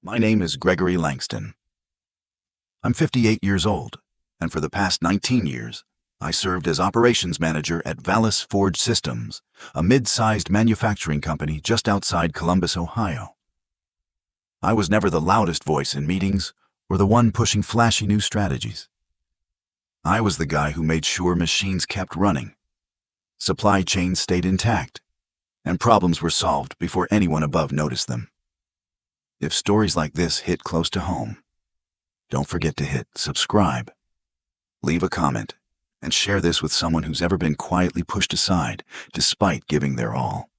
My name is Gregory Langston. I'm 58 years old, and for the past 19 years, I served as operations manager at Vallis Forge Systems, a mid-sized manufacturing company just outside Columbus, Ohio. I was never the loudest voice in meetings or the one pushing flashy new strategies. I was the guy who made sure machines kept running, supply chains stayed intact, and problems were solved before anyone above noticed them. If stories like this hit close to home, don't forget to hit subscribe, leave a comment, and share this with someone who's ever been quietly pushed aside despite giving their all.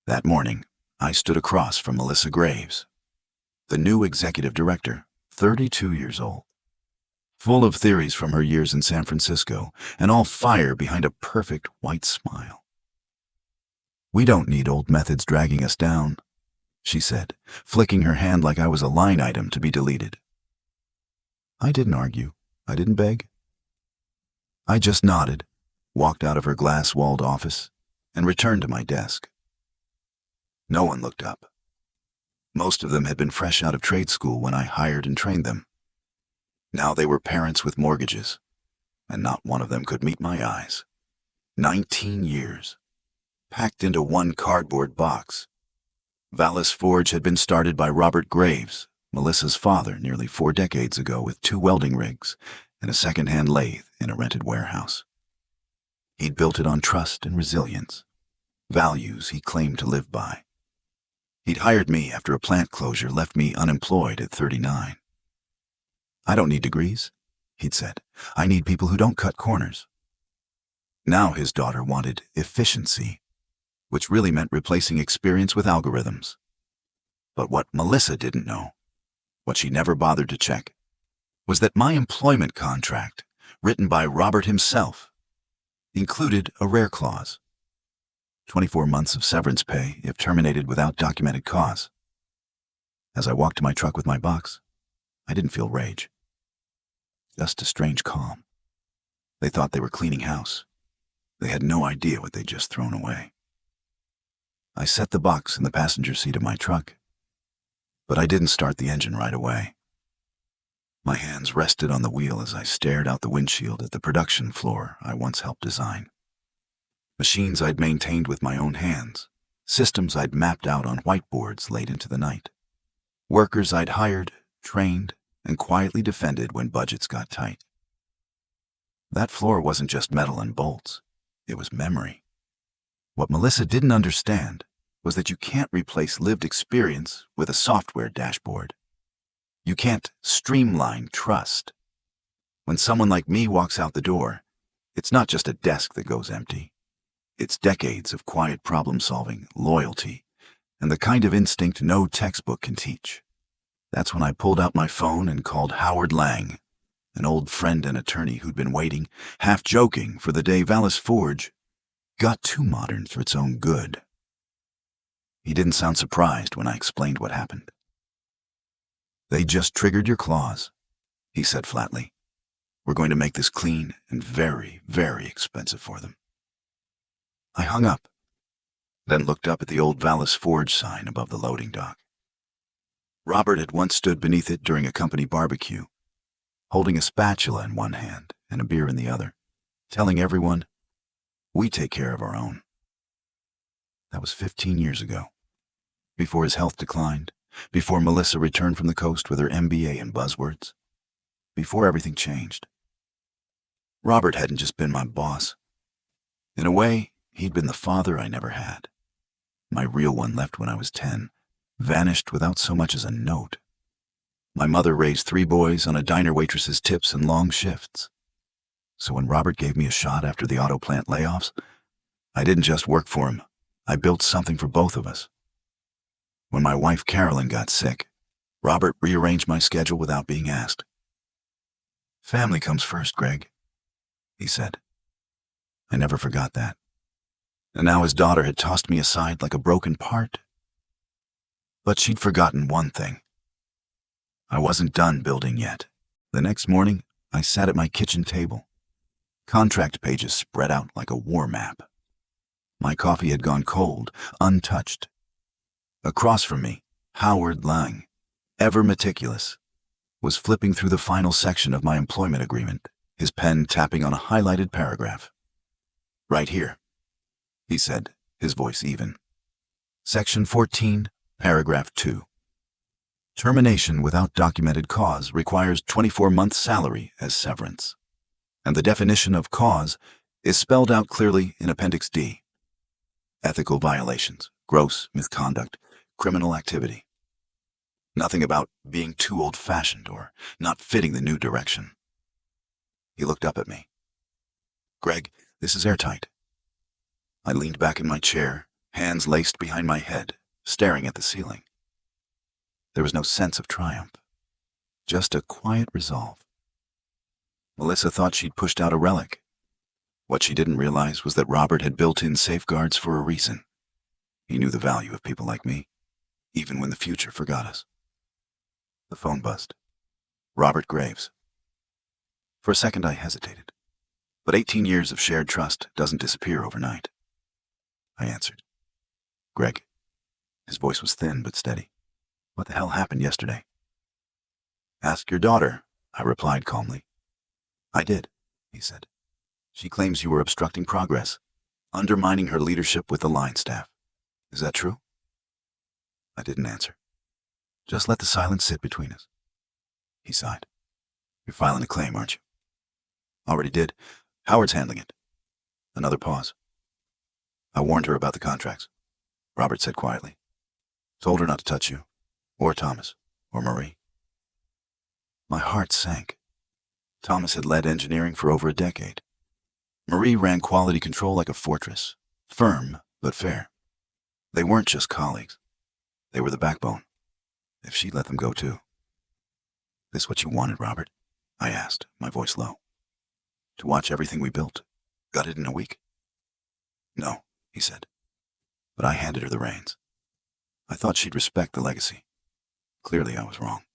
That morning, I stood across from Melissa Graves, the new executive director, 32 years old, full of theories from her years in San Francisco and all fire behind a perfect white smile. "We don't need old methods dragging us down," she said, flicking her hand like I was a line item to be deleted. I didn't argue. I didn't beg. I just nodded, walked out of her glass-walled office, and returned to my desk. No one looked up. Most of them had been fresh out of trade school when I hired and trained them. Now they were parents with mortgages, and not one of them could meet my eyes. 19 years, packed into one cardboard box. Vallis Forge had been started by Robert Graves, Melissa's father, nearly 4 decades ago with 2 welding rigs and a second-hand lathe in a rented warehouse. He'd built it on trust and resilience, values he claimed to live by. He'd hired me after a plant closure left me unemployed at 39. "I don't need degrees," he'd said. "I need people who don't cut corners." Now his daughter wanted efficiency, which really meant replacing experience with algorithms. But what Melissa didn't know, what she never bothered to check, was that my employment contract, written by Robert himself, included a rare clause: 24 months of severance pay if terminated without documented cause. As I walked to my truck with my box, I didn't feel rage, just a strange calm. They thought they were cleaning house. They had no idea what they'd just thrown away. I set the box in the passenger seat of my truck, but I didn't start the engine right away. My hands rested on the wheel as I stared out the windshield at the production floor I once helped design. Machines I'd maintained with my own hands, systems I'd mapped out on whiteboards late into the night, workers I'd hired, trained, and quietly defended when budgets got tight. That floor wasn't just metal and bolts, it was memory. What Melissa didn't understand was that you can't replace lived experience with a software dashboard. You can't streamline trust. When someone like me walks out the door, it's not just a desk that goes empty. It's decades of quiet problem-solving, loyalty, and the kind of instinct no textbook can teach. That's when I pulled out my phone and called Howard Lang, an old friend and attorney who'd been waiting, half joking, for the day Vallis Forge got too modern for its own good. He didn't sound surprised when I explained what happened. "They just triggered your clause," he said flatly. "We're going to make this clean and very, very expensive for them." I hung up, then looked up at the old Vallis Forge sign above the loading dock. Robert had once stood beneath it during a company barbecue, holding a spatula in one hand and a beer in the other, telling everyone, "We take care of our own." That was 15 years ago, before his health declined, before Melissa returned from the coast with her MBA in buzzwords, before everything changed. Robert hadn't just been my boss. In a way, he'd been the father I never had. My real one left when I was 10, vanished without so much as a note. My mother raised 3 boys on a diner waitress's tips and long shifts. So when Robert gave me a shot after the auto plant layoffs, I didn't just work for him, I built something for both of us. When my wife Carolyn got sick, Robert rearranged my schedule without being asked. "Family comes first, Greg," he said. I never forgot that. And now his daughter had tossed me aside like a broken part. But she'd forgotten one thing. I wasn't done building yet. The next morning, I sat at my kitchen table. Contract pages spread out like a war map. My coffee had gone cold, untouched. Across from me, Howard Lang, ever meticulous, was flipping through the final section of my employment agreement, his pen tapping on a highlighted paragraph. "Right here," he said, his voice even. "Section 14, paragraph 2. Termination without documented cause requires 24-month salary as severance. And the definition of cause is spelled out clearly in Appendix D. Ethical violations, gross misconduct, criminal activity. Nothing about being too old-fashioned or not fitting the new direction." He looked up at me. "Greg, this is airtight." I leaned back in my chair, hands laced behind my head, staring at the ceiling. There was no sense of triumph, just a quiet resolve. Melissa thought she'd pushed out a relic. What she didn't realize was that Robert had built in safeguards for a reason. He knew the value of people like me, even when the future forgot us. The phone buzzed. Robert Graves. For a second I hesitated, but 18 years of shared trust doesn't disappear overnight. I answered. "Greg." His voice was thin but steady. "What the hell happened yesterday?" "Ask your daughter," I replied calmly. "I did," he said. "She claims you were obstructing progress, undermining her leadership with the line staff. Is that true?" I didn't answer. "Just let the silence sit between us." He sighed. "You're filing a claim, aren't you?" "Already did. Howard's handling it." Another pause. "I warned her about the contracts," Robert said quietly. "Told her not to touch you, or Thomas, or Marie." My heart sank. Thomas had led engineering for over a decade. Marie ran quality control like a fortress, firm but fair. They weren't just colleagues. They were the backbone. If she'd let them go too. "This what you wanted, Robert?" I asked, my voice low. "To watch everything we built, gutted in a week?" "No," he said. But I handed her the reins. I thought she'd respect the legacy. Clearly I was wrong.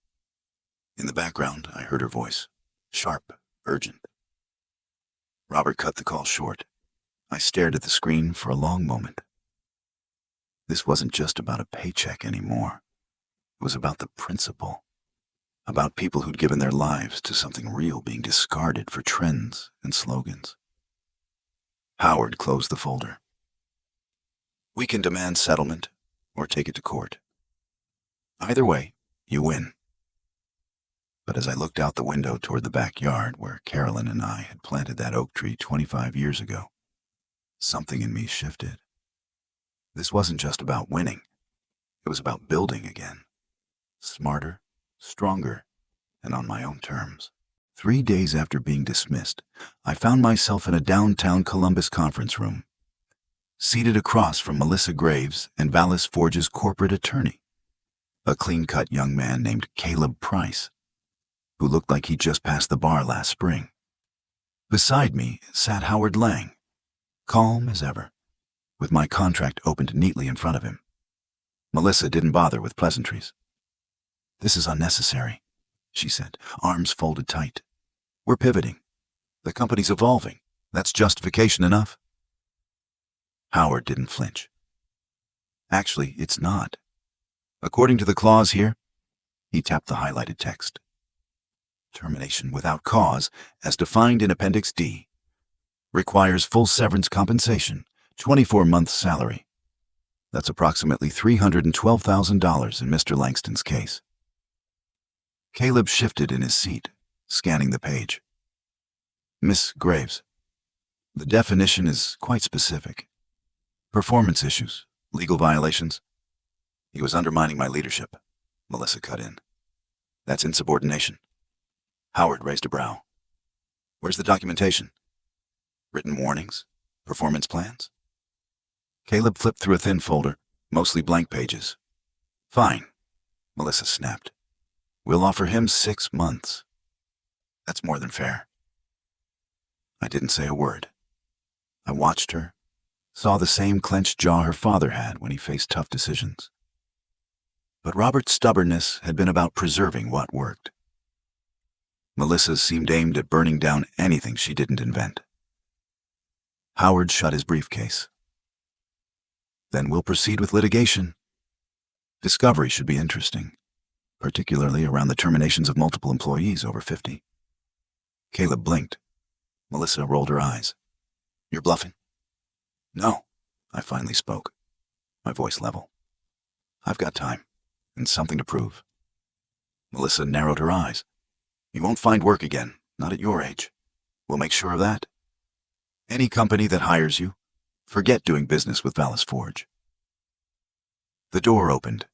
In the background, I heard her voice, sharp, urgent. Robert cut the call short. I stared at the screen for a long moment. This wasn't just about a paycheck anymore. It was about the principle. About people who'd given their lives to something real being discarded for trends and slogans. Howard closed the folder. "We can demand settlement or take it to court. Either way, you win." But as I looked out the window toward the backyard where Carolyn and I had planted that oak tree 25 years ago, something in me shifted. This wasn't just about winning. It was about building again. Smarter, stronger, and on my own terms. 3 days after being dismissed, I found myself in a downtown Columbus conference room, seated across from Melissa Graves and Vallis Forge's corporate attorney, a clean-cut young man named Caleb Price, who looked like he'd just passed the bar last spring. Beside me sat Howard Lang, calm as ever, with my contract opened neatly in front of him. Melissa didn't bother with pleasantries. "This is unnecessary," she said, arms folded tight. "We're pivoting. The company's evolving. That's justification enough." Howard didn't flinch. "Actually, it's not. According to the clause here," he tapped the highlighted text, "termination without cause, as defined in Appendix D, requires full severance compensation, 24-month salary. That's approximately $312,000 in Mr. Langston's case." Caleb shifted in his seat, scanning the page. "Miss Graves, the definition is quite specific. Performance issues, legal violations." "He was undermining my leadership," Melissa cut in. "That's insubordination." Howard raised a brow. "Where's the documentation? Written warnings? Performance plans?" Caleb flipped through a thin folder, mostly blank pages. "Fine," Melissa snapped. "We'll offer him 6 months. That's more than fair." I didn't say a word. I watched her, saw the same clenched jaw her father had when he faced tough decisions. But Robert's stubbornness had been about preserving what worked. Melissa's seemed aimed at burning down anything she didn't invent. Howard shut his briefcase. "Then we'll proceed with litigation. Discovery should be interesting. particularly around the terminations of multiple employees over 50. Caleb blinked. Melissa rolled her eyes. You're bluffing? No, I finally spoke, my voice level. I've got time, and something to prove. Melissa narrowed her eyes. You won't find work again, not at your age. We'll make sure of that. Any company that hires you, forget doing business with Vallis Forge. The door opened.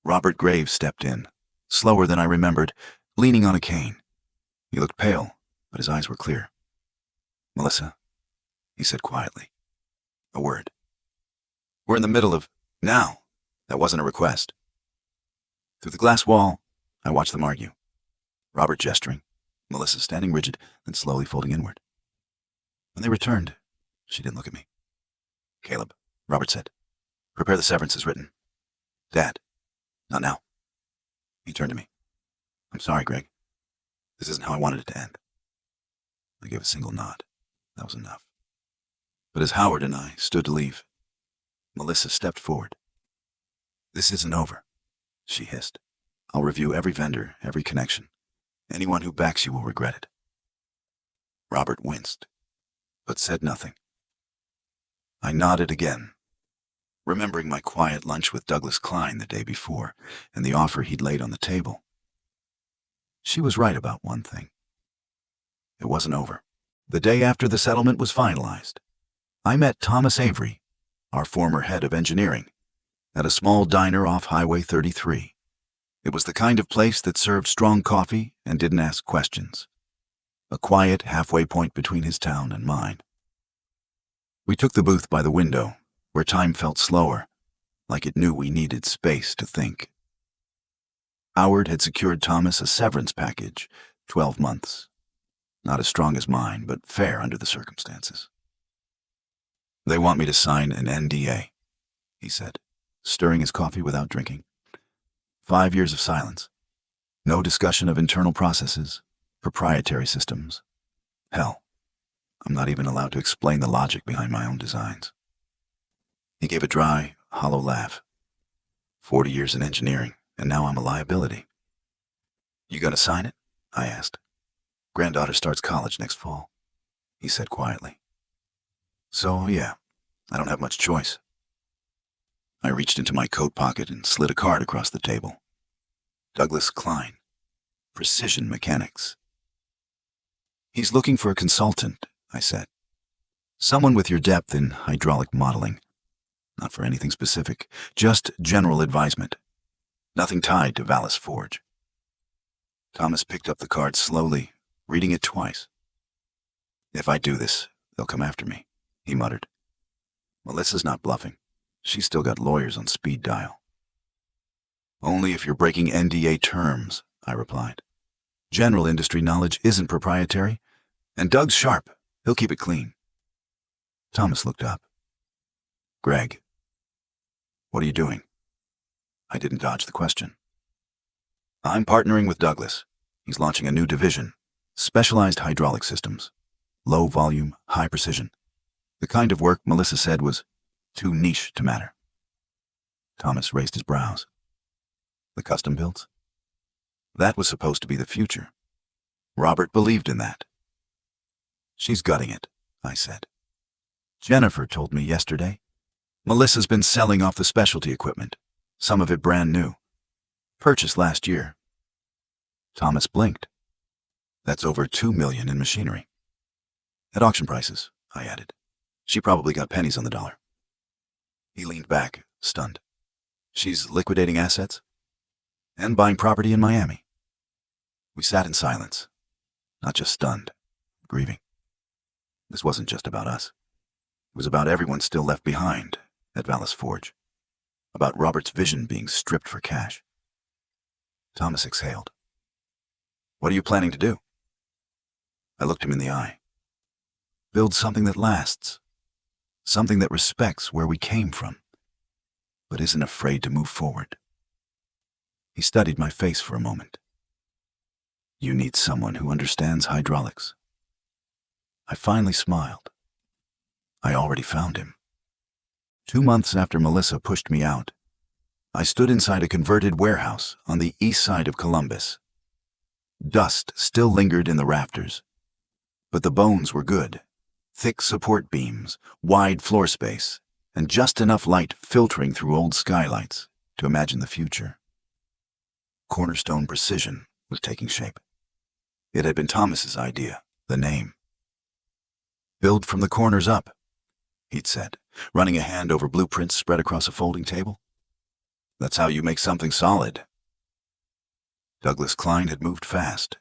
Robert Graves stepped in, slower than I remembered, leaning on a cane. He looked pale, but his eyes were clear. Melissa, he said quietly. A word. We're in the middle of now. That wasn't a request. Through the glass wall, I watched them argue. Robert gesturing, Melissa standing rigid, then slowly folding inward. When they returned, she didn't look at me. Caleb, Robert said, prepare the severance as written. Dad, not now. He turned to me. I'm sorry, Greg. This isn't how I wanted it to end. I gave a single nod. That was enough. But as Howard and I stood to leave, Melissa stepped forward. This isn't over, she hissed. I'll review every vendor, every connection. Anyone who backs you will regret it. Robert winced, but said nothing. I nodded again, remembering my quiet lunch with Douglas Klein the day before and the offer he'd laid on the table. She was right about one thing. It wasn't over. The day after the settlement was finalized, I met Thomas Avery, our former head of engineering, at a small diner off Highway 33. It was the kind of place that served strong coffee and didn't ask questions. A quiet halfway point between his town and mine. We took the booth by the window, where time felt slower, like it knew we needed space to think. Howard had secured Thomas a severance package, 12 months. Not as strong as mine, but fair under the circumstances. They want me to sign an NDA, he said, stirring his coffee without drinking. 5 years of silence. No discussion of internal processes, proprietary systems. Hell, I'm not even allowed to explain the logic behind my own designs. He gave a dry, hollow laugh. 40 years in engineering, and now I'm a liability. You gonna sign it? I asked. Granddaughter starts college next fall, he said quietly. So, yeah, I don't have much choice. I reached into my coat pocket and slid a card across the table. Douglas Klein, Precision Mechanics. He's looking for a consultant, I said. Someone with your depth in hydraulic modeling. Not for anything specific, just general advisement. Nothing tied to Vallis Forge. Thomas picked up the card slowly, reading it twice. If I do this, they'll come after me, he muttered. Melissa's not bluffing. She's still got lawyers on speed dial. Only if you're breaking NDA terms, I replied. General industry knowledge isn't proprietary, and Doug's sharp. He'll keep it clean. Thomas looked up. Greg, what are you doing? I didn't dodge the question. I'm partnering with Douglas. He's launching a new division, specialized hydraulic systems. Low volume, high precision. The kind of work Melissa said was too niche to matter. Thomas raised his brows. The custom builds? That was supposed to be the future. Robert believed in that. She's gutting it, I said. Jennifer told me yesterday. Melissa's been selling off the specialty equipment, some of it brand new. Purchased last year. Thomas blinked. That's over $2 million in machinery. At auction prices, I added. She probably got pennies on the dollar. He leaned back, stunned. She's liquidating assets? And buying property in Miami. We sat in silence, not just stunned, grieving. This wasn't just about us. It was about everyone still left behind at Vallis Forge. About Robert's vision being stripped for cash. Thomas exhaled. What are you planning to do? I looked him in the eye. Build something that lasts. Something that respects where we came from, but isn't afraid to move forward. He studied my face for a moment. You need someone who understands hydraulics. I finally smiled. I already found him. 2 months after Melissa pushed me out, I stood inside a converted warehouse on the east side of Columbus. Dust still lingered in the rafters, but the bones were good. Thick support beams, wide floor space, and just enough light filtering through old skylights to imagine the future. Cornerstone Precision was taking shape. It had been Thomas's idea, the name. "Build from the corners up," he'd said, running a hand over blueprints spread across a folding table. "That's how you make something solid." Douglas Klein had moved fast.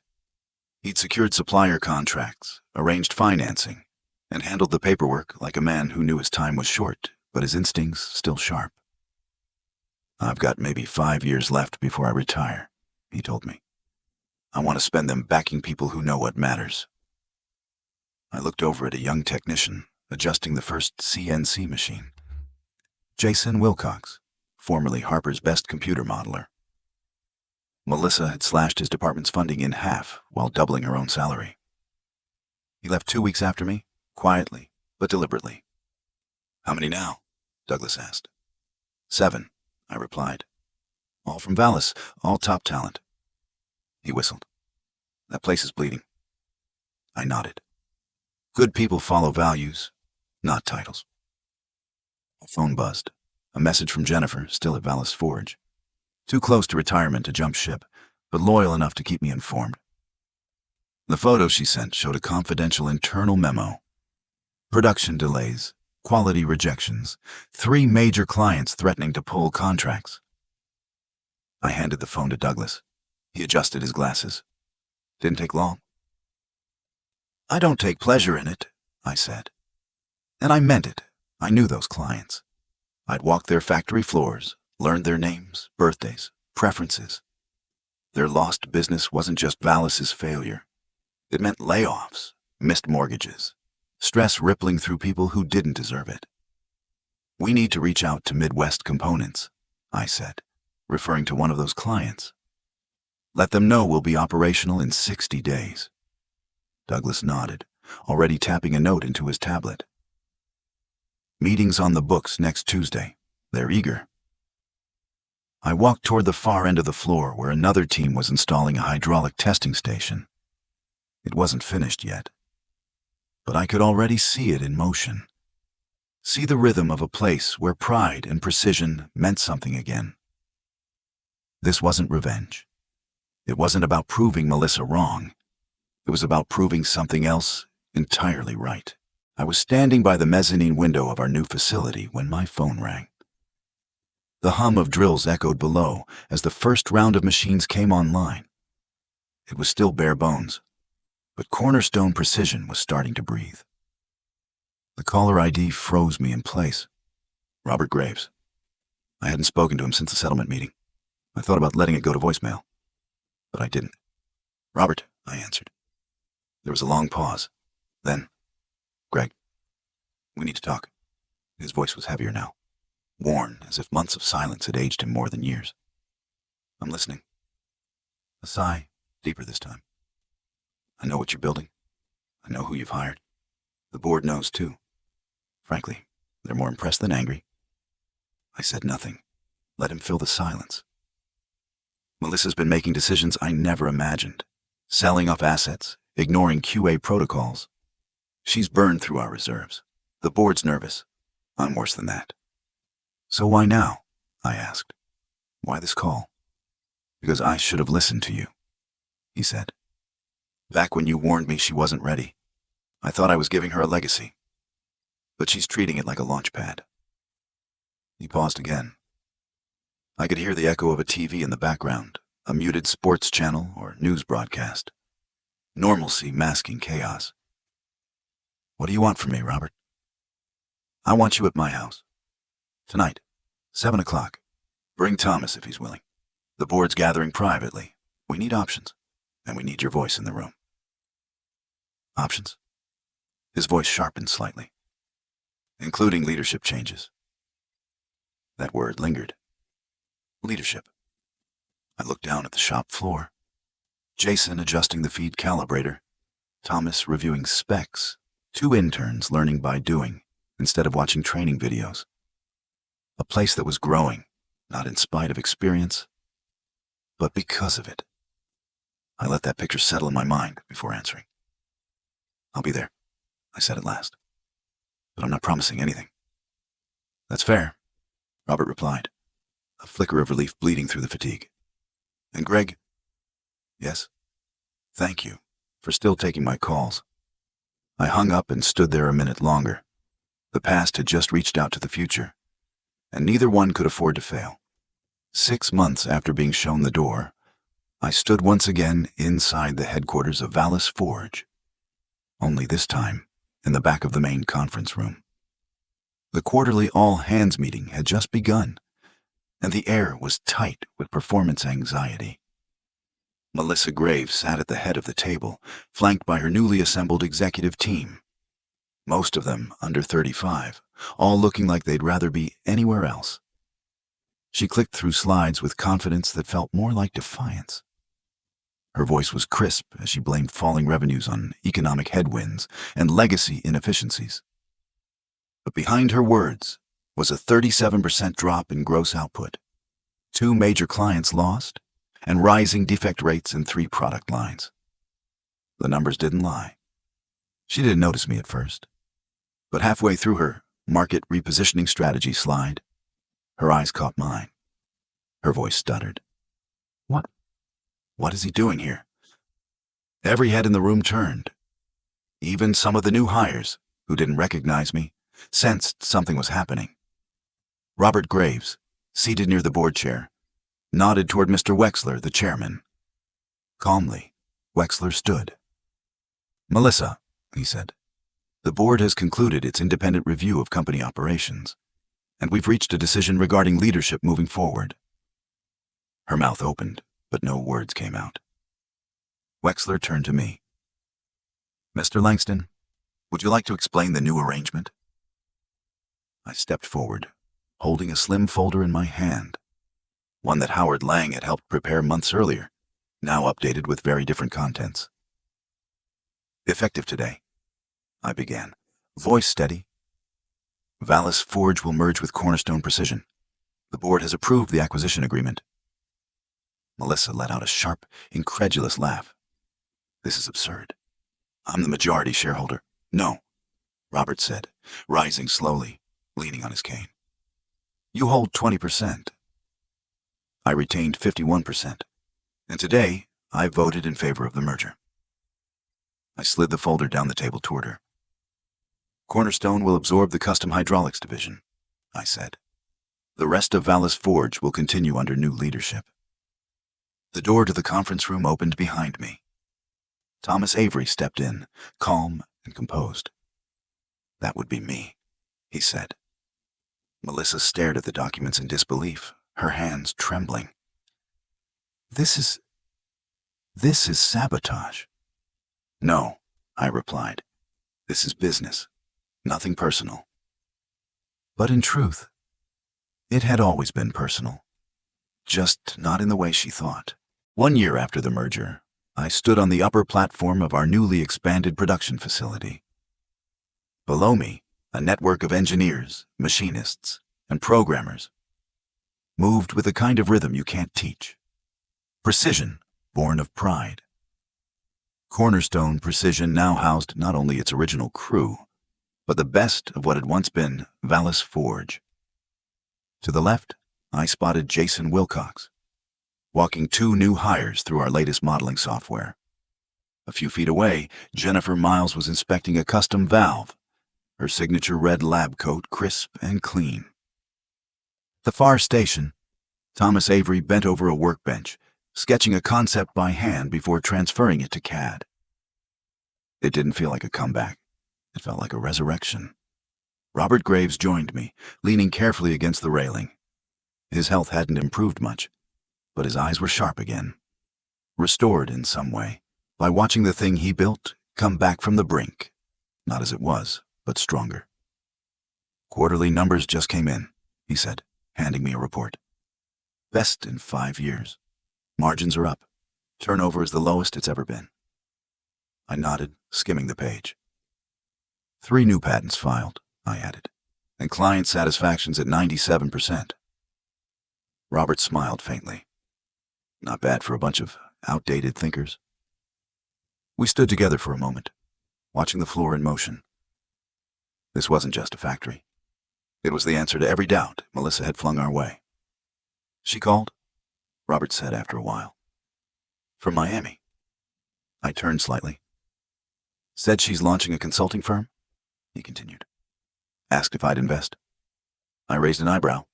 He'd secured supplier contracts, arranged financing, and handled the paperwork like a man who knew his time was short, but his instincts still sharp. "I've got maybe 5 years left before I retire," he told me. "I want to spend them backing people who know what matters." I looked over at a young technician adjusting the first CNC machine. Jason Wilcox, formerly Harper's best computer modeler. Melissa had slashed his department's funding in half while doubling her own salary. He left 2 weeks after me, quietly but deliberately. "How many now?" Douglas asked. 7, I replied. "All from Vallis, all top talent." He whistled. "That place is bleeding." I nodded. Good people follow values, not titles. My phone buzzed. A message from Jennifer, still at Vallis Forge. Too close to retirement to jump ship, but loyal enough to keep me informed. The photo she sent showed a confidential internal memo. Production delays, quality rejections, 3 major clients threatening to pull contracts. I handed the phone to Douglas. He adjusted his glasses. Didn't take long. "I don't take pleasure in it," I said. And I meant it. I knew those clients. I'd walked their factory floors, learned their names, birthdays, preferences. Their lost business wasn't just Vallis's failure. It meant layoffs, missed mortgages, stress rippling through people who didn't deserve it. "We need to reach out to Midwest Components," I said, referring to one of those clients. "Let them know we'll be operational in 60 days. Douglas nodded, already tapping a note into his tablet. "Meeting's on the books next Tuesday. They're eager." I walked toward the far end of the floor where another team was installing a hydraulic testing station. It wasn't finished yet, but I could already see it in motion. See the rhythm of a place where pride and precision meant something again. This wasn't revenge. It wasn't about proving Melissa wrong. It was about proving something else entirely right. I was standing by the mezzanine window of our new facility when my phone rang. The hum of drills echoed below as the first round of machines came online. It was still bare bones, but Cornerstone Precision was starting to breathe. The caller ID froze me in place. Robert Graves. I hadn't spoken to him since the settlement meeting. I thought about letting it go to voicemail, but I didn't. "Robert," I answered. There was a long pause. Then, "Greg, we need to talk." His voice was heavier now, worn as if months of silence had aged him more than years. "I'm listening." A sigh, deeper this time. "I know what you're building. I know who you've hired. The board knows too. Frankly, they're more impressed than angry." I said nothing. Let him fill the silence. "Melissa's been making decisions I never imagined. Selling off assets, ignoring QA protocols. She's burned through our reserves. The board's nervous. I'm worse than that." "So why now?" I asked. "Why this call?" "Because I should have listened to you," he said. "Back when you warned me she wasn't ready, I thought I was giving her a legacy. But she's treating it like a launch pad." He paused again. I could hear the echo of a TV in the background, a muted sports channel or news broadcast. Normalcy masking chaos. "What do you want from me, Robert?" "I want you at my house. Tonight, 7 o'clock. Bring Thomas if he's willing. The board's gathering privately. We need options, and we need your voice in the room." "Options?" His voice sharpened slightly. "Including leadership changes." That word lingered. Leadership. I looked down at the shop floor. Jason adjusting the feed calibrator. Thomas reviewing specs. 2 interns learning by doing instead of watching training videos. A place that was growing, not in spite of experience, but because of it. I let that picture settle in my mind before answering. I'll be there, I said at last, but I'm not promising anything. That's fair, Robert replied, a flicker of relief bleeding through the fatigue. And Greg? Yes? Thank you for still taking my calls. I hung up and stood there a minute longer. The past had just reached out to the future, and neither one could afford to fail. 6 months after being shown the door, I stood once again inside the headquarters of Vallis Forge, only this time in the back of the main conference room. The quarterly all-hands meeting had just begun, and the air was tight with performance anxiety. Melissa Graves sat at the head of the table, flanked by her newly assembled executive team. Most of them under 35, all looking like they'd rather be anywhere else. She clicked through slides with confidence that felt more like defiance. Her voice was crisp as she blamed falling revenues on economic headwinds and legacy inefficiencies. But behind her words was a 37% drop in gross output, 2 major clients lost, and rising defect rates in 3 product lines. The numbers didn't lie. She didn't notice me at first, but halfway through her market repositioning strategy slide, her eyes caught mine. Her voice stuttered. What is he doing here? Every head in the room turned. Even some of the new hires, who didn't recognize me, sensed something was happening. Robert Graves, seated near the board chair, nodded toward Mr. Wexler, the chairman. Calmly, Wexler stood. Melissa, he said, the board has concluded its independent review of company operations, and we've reached a decision regarding leadership moving forward. Her mouth opened, but no words came out. Wexler turned to me. Mr. Langston, would you like to explain the new arrangement? I stepped forward, holding a slim folder in my hand, one that Howard Lang had helped prepare months earlier, now updated with very different contents. Effective today, I began, voice steady. Vallis Forge will merge with Cornerstone Precision. The board has approved the acquisition agreement. Melissa let out a sharp, incredulous laugh. This is absurd. I'm the majority shareholder. No, Robert said, rising slowly, leaning on his cane. You hold 20%. I retained 51%, and today I voted in favor of the merger. I slid the folder down the table toward her. Cornerstone will absorb the custom hydraulics division, I said. The rest of Vallis Forge will continue under new leadership. The door to the conference room opened behind me. Thomas Avery stepped in, calm and composed. That would be me, he said. Melissa stared at the documents in disbelief, her hands trembling. This is sabotage. No, I replied. This is business, nothing personal. But in truth, it had always been personal, just not in the way she thought. 1 year after the merger, I stood on the upper platform of our newly expanded production facility. Below me, a network of engineers, machinists, and programmers moved with a kind of rhythm you can't teach. Precision, born of pride. Cornerstone Precision now housed not only its original crew, but the best of what had once been Vallis Forge. To the left, I spotted Jason Wilcox, walking 2 new hires through our latest modeling software. A few feet away, Jennifer Miles was inspecting a custom valve, her signature red lab coat crisp and clean. At the far station, Thomas Avery bent over a workbench, sketching a concept by hand before transferring it to CAD. It didn't feel like a comeback. It felt like a resurrection. Robert Graves joined me, leaning carefully against the railing. His health hadn't improved much, but his eyes were sharp again, restored in some way by watching the thing he built come back from the brink, not as it was, but stronger. Quarterly numbers just came in, he said, handing me a report. Best in 5 years. Margins are up. Turnover is the lowest it's ever been. I nodded, skimming the page. 3 new patents filed, I added, and client satisfaction's at 97%. Robert smiled faintly. Not bad for a bunch of outdated thinkers. We stood together for a moment, watching the floor in motion. This wasn't just a factory. It was the answer to every doubt Melissa had flung our way. She called, Robert said after a while. From Miami. I turned slightly. Said she's launching a consulting firm? He continued. Asked if I'd invest. I raised an eyebrow.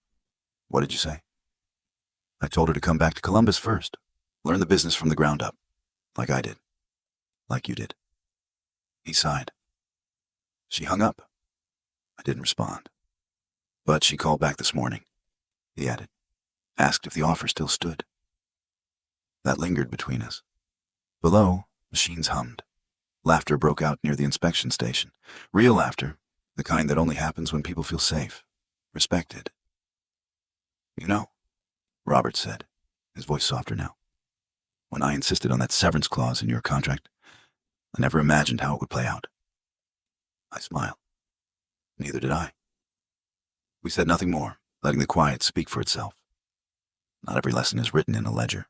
What did you say? I told her to come back to Columbus first, learn the business from the ground up, like I did, like you did. He sighed. She hung up. I didn't respond. But she called back this morning, he added, asked if the offer still stood. That lingered between us. Below, machines hummed. Laughter broke out near the inspection station. Real laughter, the kind that only happens when people feel safe, respected. You know, Robert said, his voice softer now, when I insisted on that severance clause in your contract, I never imagined how it would play out. I smiled. Neither did I. We said nothing more, letting the quiet speak for itself. Not every lesson is written in a ledger.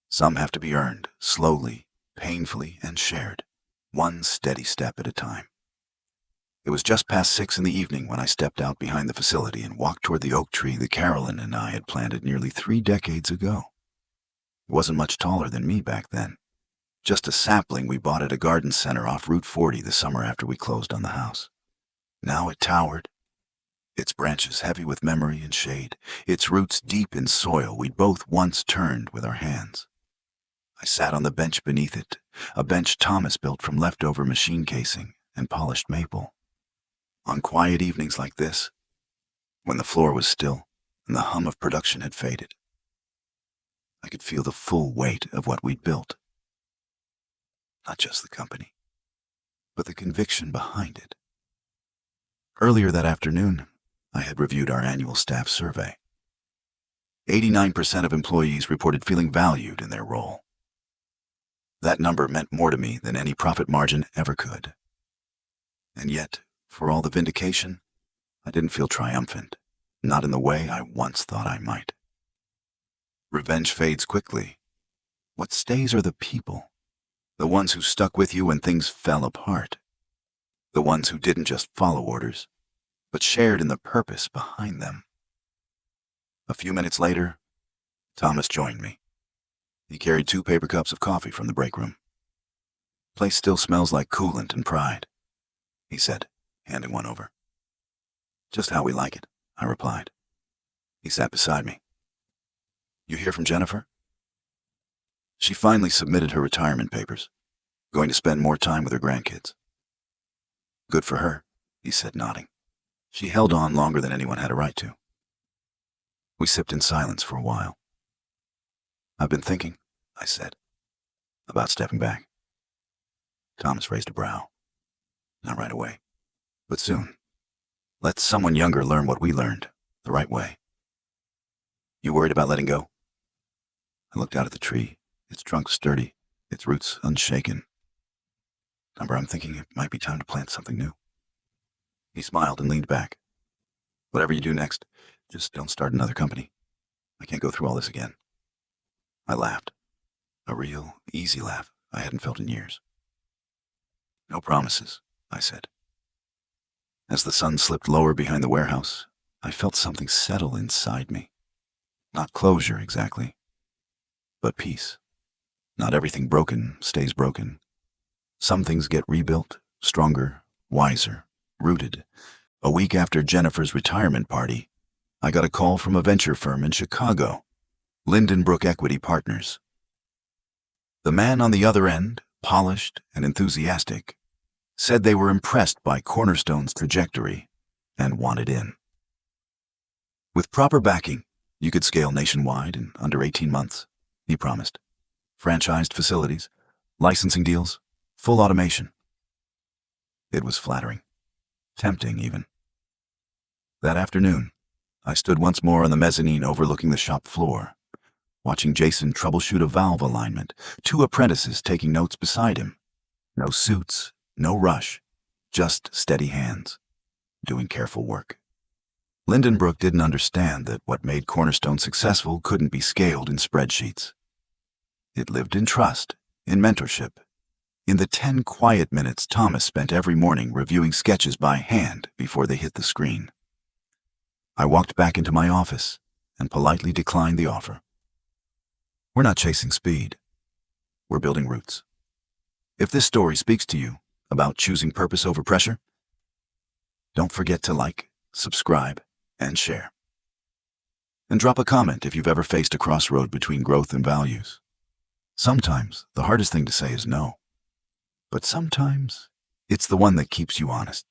Some have to be earned, slowly, painfully, and shared, one steady step at a time. It was just past 6 in the evening when I stepped out behind the facility and walked toward the oak tree that Carolyn and I had planted nearly 3 decades ago. It wasn't much taller than me back then. Just a sapling we bought at a garden center off Route 40 the summer after we closed on the house. Now it towered, its branches heavy with memory and shade, its roots deep in soil we'd both once turned with our hands. I sat on the bench beneath it, a bench Thomas built from leftover machine casing and polished maple. On quiet evenings like this, when the floor was still and the hum of production had faded, I could feel the full weight of what we'd built. Not just the company, but the conviction behind it. Earlier that afternoon, I had reviewed our annual staff survey. 89% of employees reported feeling valued in their role. That number meant more to me than any profit margin ever could. And yet, for all the vindication, I didn't feel triumphant, not in the way I once thought I might. Revenge fades quickly. What stays are the people, the ones who stuck with you when things fell apart, the ones who didn't just follow orders, but shared in the purpose behind them. A few minutes later, Thomas joined me. He carried 2 paper cups of coffee from the break room. Place still smells like coolant and pride, he said, handing one over. Just how we like it, I replied. He sat beside me. You hear from Jennifer? She finally submitted her retirement papers, going to spend more time with her grandkids. Good for her, he said, nodding. She held on longer than anyone had a right to. We sipped in silence for a while. I've been thinking, I said, about stepping back. Thomas raised a brow. Not right away, but soon. Let someone younger learn what we learned, the right way. You worried about letting go? I looked out at the tree, its trunk sturdy, its roots unshaken. I'm thinking it might be time to plant something new. He smiled and leaned back. Whatever you do next, just don't start another company. I can't go through all this again. I laughed. A real, easy laugh I hadn't felt in years. No promises, I said. As the sun slipped lower behind the warehouse, I felt something settle inside me. Not closure exactly, but peace. Not everything broken stays broken. Some things get rebuilt, stronger, wiser, rooted. A week after Jennifer's retirement party, I got a call from a venture firm in Chicago, Lindenbrook Equity Partners. The man on the other end, polished and enthusiastic, said they were impressed by Cornerstone's trajectory and wanted in. With proper backing, you could scale nationwide in under 18 months, he promised. Franchised facilities, licensing deals, full automation. It was flattering, tempting even. That afternoon, I stood once more on the mezzanine overlooking the shop floor, watching Jason troubleshoot a valve alignment, 2 apprentices taking notes beside him. No suits, no rush, just steady hands, doing careful work. Lindenbrook didn't understand that what made Cornerstone successful couldn't be scaled in spreadsheets. It lived in trust, in mentorship, in the 10 quiet minutes Thomas spent every morning reviewing sketches by hand before they hit the screen. I walked back into my office and politely declined the offer. We're not chasing speed. We're building roots. If this story speaks to you about choosing purpose over pressure, don't forget to like, subscribe, and share. And drop a comment if you've ever faced a crossroad between growth and values. Sometimes the hardest thing to say is no, but sometimes it's the one that keeps you honest.